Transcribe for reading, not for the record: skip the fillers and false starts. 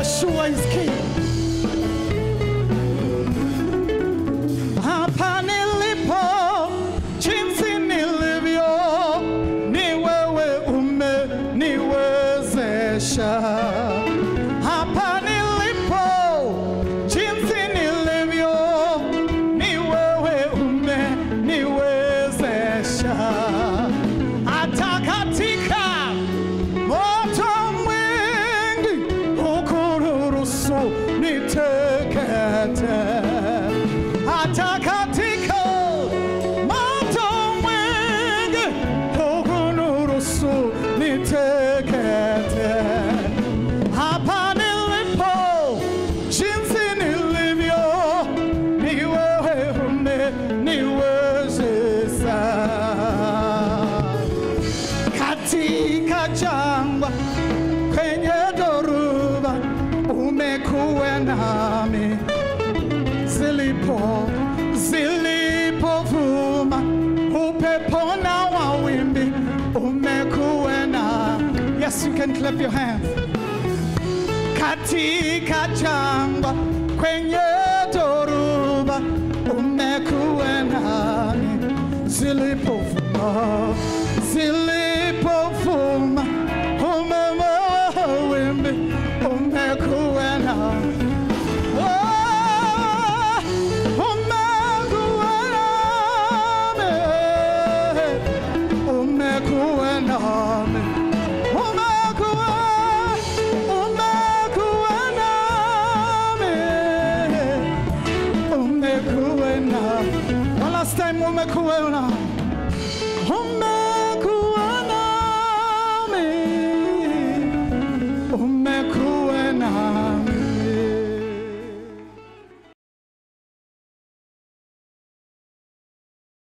Yeshua is king. Hapa nilipo, jinsi nilivyo, ni wewe umeniwezesha. Hapa nilipo, jinsi nilivyo, ni wewe umeniwezesha. Hata katika moto mwingi ukuruhusu nitekete. Hata katika moto mwingi ukuruhusu nitekete. Hapa nilipo, jinsi nilivyo, ni wewe umeniwezesha. Katika jangwa, kwenye dhoruba, umekuwa nami. Zilipovuma upepo na mawimbi, umekuwa nami. Yes, you can clap your hands. Katika jangwa, kwenye dhoruba, umekuwa nami. Zilipovuma mawimbi, umekuwa nami. Umekuwa nami.